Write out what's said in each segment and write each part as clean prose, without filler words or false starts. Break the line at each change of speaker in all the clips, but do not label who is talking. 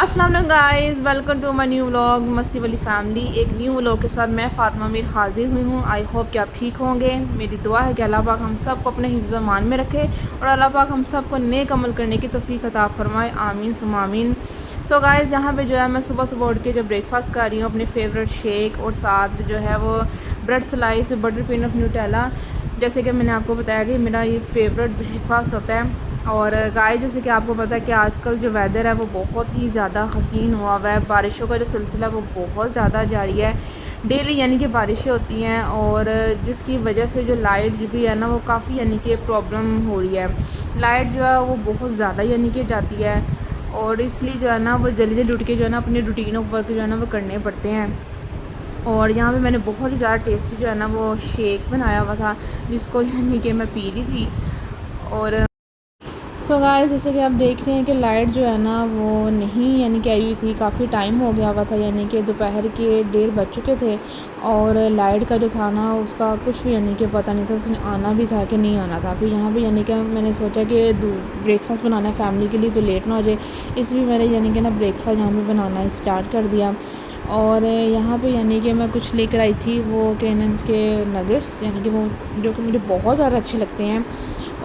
अस्सलाम वालेकुम guys, welcome to my new vlog मस्ती वाली फैमिली। एक न्यू व्लॉग के साथ मैं फ़ातिमा मीर हाजिर हुई हूँ। आई होप कि आप ठीक होंगे। मेरी दुआ है कि अल्लाह पाक हम सब को अपने हिफ्ज़ मान में रखे और अल्लाह पाक हम सब को नेक अमल करने की तौफीक अता फरमाए। आमीन सुम्मा आमीन। सो गाइस, यहाँ पे जो है मैं सुबह सुबह उठ के जो ब्रेकफास्ट कर रही हूँ, अपने फेवरेट शेक और साथ जो है वो bread slice, butter peanut Nutella. जैसे कि मैंने आपको बताया कि मेरा ये फेवरेट ब्रेकफास्ट होता है। और गाइस, जैसे कि आपको पता है कि आजकल जो वेदर है वो बहुत ही ज़्यादा हसीन हुआ हुआ है। बारिशों का जो सिलसिला वो बहुत ज़्यादा जारी है। डेली यानी कि बारिशें होती हैं और जिसकी वजह से जो लाइट भी है ना वो काफ़ी यानी कि प्रॉब्लम हो रही है। लाइट जो है वो बहुत ज़्यादा यानी कि जाती है और इसलिए जो है ना वो जल्दी जल्दी उठ के जो है ना अपने रूटीन ऑफ वर्क जो है ना वो करने पड़ते हैं। और यहाँ पे मैंने बहुत ही ज़्यादा टेस्टी जो है ना वो शेक बनाया हुआ था, जिसको यानी कि मैं पी रही थी। और सो गाइस, जैसे कि आप देख रहे हैं कि लाइट जो है ना वो नहीं यानी कि आई हुई थी। काफ़ी टाइम हो गया हुआ था, यानी कि दोपहर के 1:30 बज चुके थे और लाइट का जो था ना उसका कुछ भी यानी कि पता नहीं था, उसने आना भी था कि नहीं आना था। फिर यहाँ पे यानी कि मैंने सोचा कि ब्रेकफास्ट बनाना है फैमिली के लिए तो लेट ना हो जाए, इसलिए मैंने यानी कि ना ब्रेकफास्ट यहाँ पर बनाना स्टार्ट कर दिया। और यहाँ पे यानी कि मैं कुछ लेकर आई थी वो केनन्स के नगेट्स, यानी कि वो जो कि मुझे बहुत ज़्यादा अच्छे लगते हैं।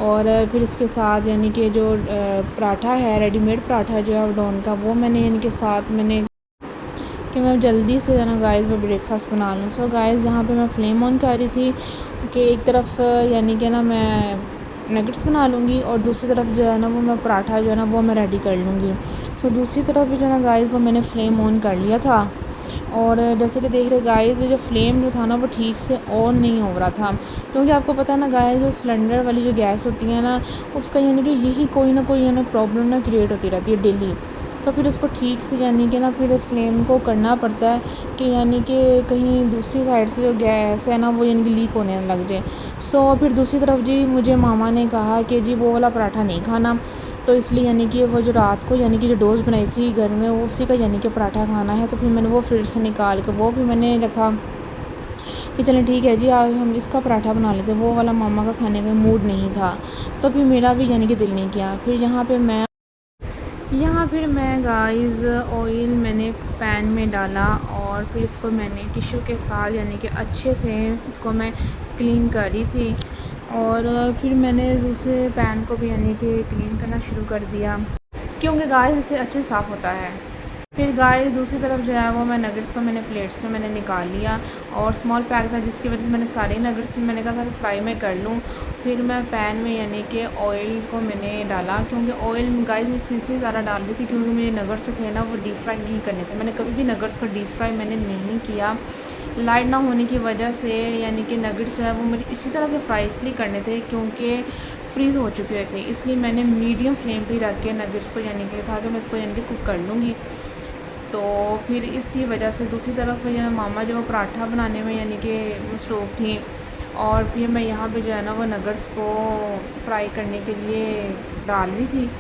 और फिर इसके साथ यानी कि जो पराठा है, रेडीमेड पराठा जो है डॉन का, वो मैंने इनके साथ मैंने कि मैं जल्दी से ना गाइस मैं ब्रेकफास्ट बना लूँ। सो गाइस, यहाँ पे मैं फ्लेम ऑन कर रही थी कि एक तरफ यानी कि ना मैं नगेट्स बना लूँगी और दूसरी तरफ जो है ना वो मैं पराठा जो है ना वो मैं रेडी कर लूँगी। सो दूसरी तरफ भी जो है ना गाइस वो मैंने फ्लेम ऑन कर लिया था। और जैसे कि देख रहे गाइस, जो फ्लेम जो था ना वो ठीक से ऑन नहीं हो रहा था, क्योंकि आपको पता है ना गाइस, जो सिलेंडर वाली जो गैस होती है ना उसका यानी कि यही कोई ना कोई प्रॉब्लम ना क्रिएट होती रहती है डेली। तो फिर उसको ठीक से यानी कि ना फिर फ्लेम को करना पड़ता है कि यानी कि कहीं दूसरी साइड से जो गैस है ना वो यानी कि लीक होने ना लग जाए। सो फिर दूसरी तरफ जी मुझे मामा ने कहा कि जी वो वाला पराठा नहीं खाना, तो इसलिए यानी कि वो जो रात को यानी कि जो डोज़ बनाई थी घर में वो उसी का यानी कि पराठा खाना है। तो फिर मैंने वो फ्रिज से निकाल के वो भी मैंने रखा कि चलें ठीक है जी, आज हम इसका पराठा बना लेते हैं। वो वाला मामा का खाने का मूड नहीं था, तो फिर मेरा भी यानी कि दिल नहीं किया। फिर फिर मैं गाइस ऑयल मैंने पैन में डाला और फिर इसको मैंने टिश्यू के साथ यानी कि अच्छे से इसको मैं क्लीन कर रही थी। और फिर मैंने दूसरे पैन को भी यानी कि क्लीन करना शुरू कर दिया, क्योंकि गाइस इससे अच्छे साफ़ होता है। फिर गाइस दूसरी तरफ जो है वो मैं नगेट्स को मैंने प्लेट्स में मैंने निकाल लिया और स्मॉल पैक था, जिसकी वजह से मैंने सारे नगेट्स मैंने कहा था फ्राई में कर लूँ। फिर मैं पैन में यानी कि ऑयल को मैंने डाला, क्योंकि ऑयल गाइस मैं इसमें से ज़्यादा डाल रही थी क्योंकि मेरे नगेट्स जो थे ना वो डीप फ्राई नहीं करने थे। मैंने कभी भी नगेट्स को डीप फ्राई मैंने नहीं किया, लाइट ना होने की वजह से। यानी कि नगेट्स जो है वो मुझे इसी तरह से फ्राई इसलिए करने थे क्योंकि फ्रीज़ हो चुके थे, इसलिए मैंने मीडियम फ्लेम पे रख के नगेट्स को यानी कि था कि मैं इसको यानी कि कुक कर लूँगी। तो फिर इसी वजह से दूसरी तरफ जो मामा जो पराठा बनाने में यानी कि मसरूफ़ थी और फिर मैं यहाँ पे जो है ना वो नगेट्स को फ्राई करने के लिए डाल रही थी।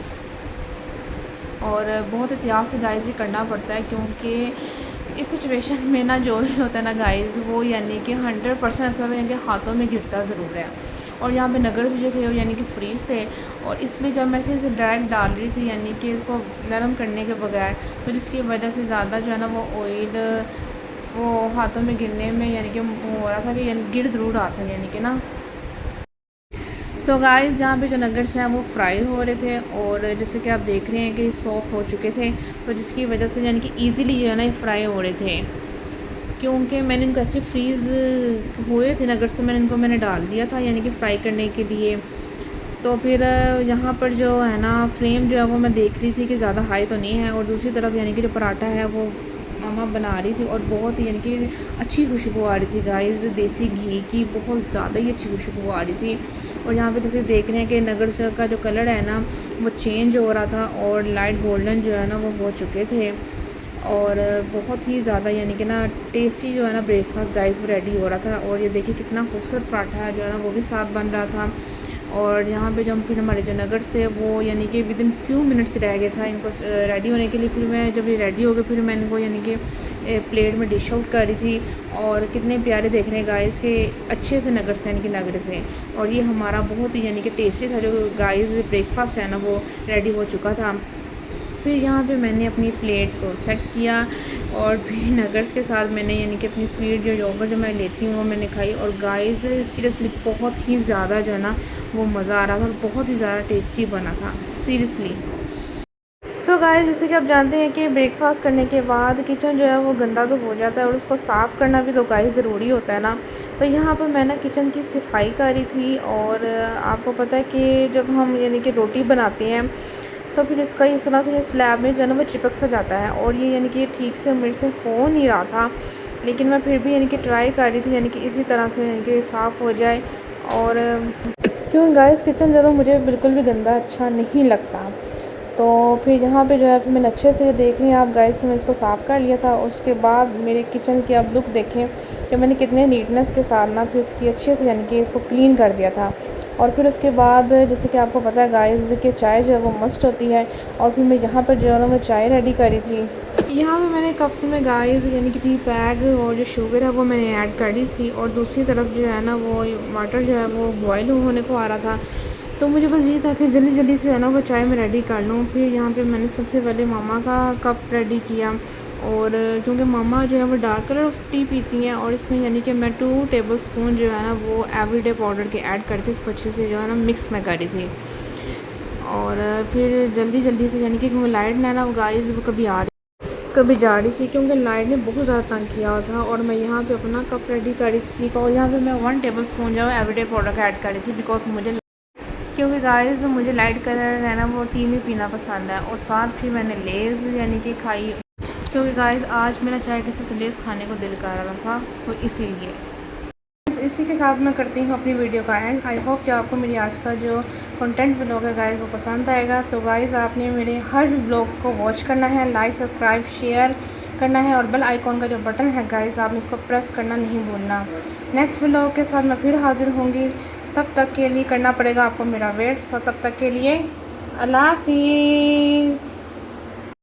और बहुत एहतियात से गाइस ये करना पड़ता है, क्योंकि इस सिचुएशन में ना जो भी होता है ना गाइस वो यानी कि 100% ऐसा यानी कि हाथों में गिरता ज़रूर है। और यहाँ पे नगेट्स भी जो थे वो यानी कि फ्रीज़ थे, और इसलिए जब मैं इसे डायरेक्ट डाल रही थी यानी कि इसको नरम करने के बगैर, तो जिसकी वजह से ज़्यादा जो है ना वो ऑयल वो हाथों में गिरने में यानी कि हो रहा था कि यानी गिर ज़रूर रहा था यानी कि ना। सो गाइस, यहाँ पे जो नगेट्स हैं वो फ्राई हो रहे थे और जैसे कि आप देख रहे हैं कि सॉफ्ट हो चुके थे, तो जिसकी वजह से यानी कि ईज़िली जो है ना ये फ्राई हो रहे थे। क्योंकि मैंने इनको ऐसे फ्रीज़ हुए थे नगेट्स, तो मैंने डाल दिया था यानी कि फ्राई करने के लिए। तो फिर यहाँ पर जो है ना फ्लेम जो है वो मैं देख रही थी कि ज़्यादा हाई तो नहीं है, और दूसरी तरफ यानी कि जो पराठा है वो मामा बना रही थी और बहुत ही यानी कि अच्छी खुशबू आ रही थी गाइस, देसी घी की बहुत ज़्यादा ही अच्छी खुशबू आ रही थी। और यहाँ पे जैसे देख रहे हैं कि नगेट्स का जो कलर है ना वो चेंज हो रहा था और लाइट गोल्डन जो है ना वो हो चुके थे। और बहुत ही ज़्यादा यानी कि ना टेस्टी जो है ना ब्रेकफास्ट गाइस रेडी हो रहा था। और ये देखिए कितना खूबसूरत पराठा जो है ना वो भी साथ बन रहा था। और यहाँ पे जब फिर हमारे जो नगेट्स थे वो यानी कि विदिन फ्यू मिनट्स रह गया था इनको रेडी होने के लिए। फिर मैं जब ये रेडी हो गए फिर मैं इनको यानी कि प्लेट में डिश आउट कर रही थी। और कितने प्यारे देख रहे हैं गाइस के अच्छे से नगेट्स यानी कि लग रहे थे। और ये हमारा बहुत ही यानी कि टेस्टी था जो गाइस ब्रेकफास्ट है ना वो रेडी हो चुका था। फिर यहाँ पे मैंने अपनी प्लेट को सेट किया और फिर नगर्स के साथ मैंने यानी कि अपनी स्वीट जो योगर्ट जो मैं लेती हूँ वो मैंने खाई। और गाइस सीरियसली बहुत ही ज़्यादा जो है ना वो मज़ा आ रहा था और बहुत ही ज़्यादा टेस्टी बना था सीरियसली। सो गाइस जैसे कि आप जानते हैं कि ब्रेकफास्ट करने के बाद किचन जो है वो गंदा तो हो जाता है और उसको साफ़ करना भी तो गाइस ज़रूरी होता है ना। तो यहाँ पर मैं ना किचन की सफाई कर रही थी और आपको पता है कि जब हम यानी कि रोटी बनाते हैं तो फिर इसका इस तरह से स्लैब में जो है ना वो चिपक सा जाता है और ये यानी कि ठीक से मेरे से हो नहीं रहा था। लेकिन मैं फिर भी यानी कि ट्राई कर रही थी यानी कि इसी तरह से यानी कि साफ़ हो जाए। और क्यों गाइस किचन जो है मुझे बिल्कुल भी गंदा अच्छा नहीं लगता। तो फिर यहाँ पे जो है फिर मैंने अच्छे से देख रहे हैं आप गाइस, फिर मैंने इसको साफ़ कर लिया था। और उसके बाद मेरे किचन की आप लुक देखें कि मैंने कितने नीटनेस के साथ ना फिर इसकी अच्छे से यानी कि इसको क्लीन कर दिया था। और फिर उसके बाद जैसे कि आपको पता है गाइस कि चाय जो है वो मस्ट होती है। और फिर मैं यहाँ पर जो है ना मैं चाय रेडी करी थी। यहाँ पे मैंने कप्स में गाइस यानी कि टी बैग और जो शुगर है वो मैंने ऐड करी थी और दूसरी तरफ जो है ना वो वाटर जो है वो बॉयल होने को आ रहा था। तो मुझे बस ये था कि जल्दी जल्दी से है ना वो चाय मैं रेडी कर लूँ। फिर यहाँ पे मैंने सबसे पहले मामा का कप रेडी किया और क्योंकि मामा जो है वो डार्क कलर ऑफ टी पीती हैं और इसमें यानी कि मैं 2 टेबलस्पून जो है ना वो एवरीडे पाउडर के ऐड करके इसको अच्छे से जो है ना मिक्स में करी थी। और फिर जल्दी जल्दी से यानी कि क्योंकि लाइट ने ना वो गाइस वो कभी जा रही थी क्योंकि लाइट ने बहुत ज़्यादा तंग किया हुआ था। और मैं यहाँ पे अपना कप रेडी कर रही थी और यहाँ पे मैं 1 टेबलस्पून जो है एवरीडे पाउडर का ऐड कर रही थी बिकॉज क्योंकि गाइस मुझे लाइट कलर है ना वो टी में पीना पसंद है। और साथ फिर मैंने लेज़ यानी कि खाई क्योंकि गाइस आज मेरा चाय के साथ लेज़ खाने को दिल कर रहा था, सो इसीलिए। इसी के साथ मैं करती हूँ अपनी वीडियो का एंड। आई होप कि आपको मेरी आज का जो कंटेंट ब्लॉग है गाइस वो पसंद आएगा। तो गाइस आपने मेरे हर ब्लॉग्स को वॉच करना है, लाइक सब्सक्राइब शेयर करना है और बेल आइकॉन का जो बटन है गाइस आपने इसको प्रेस करना नहीं भूलना। नेक्स्ट ब्लॉग के साथ मैं फिर हाजिर होंगी, तब तक के लिए करना पड़ेगा आपको मेरा वेट। सो तब तक के लिए अल्लाह हाफिज़।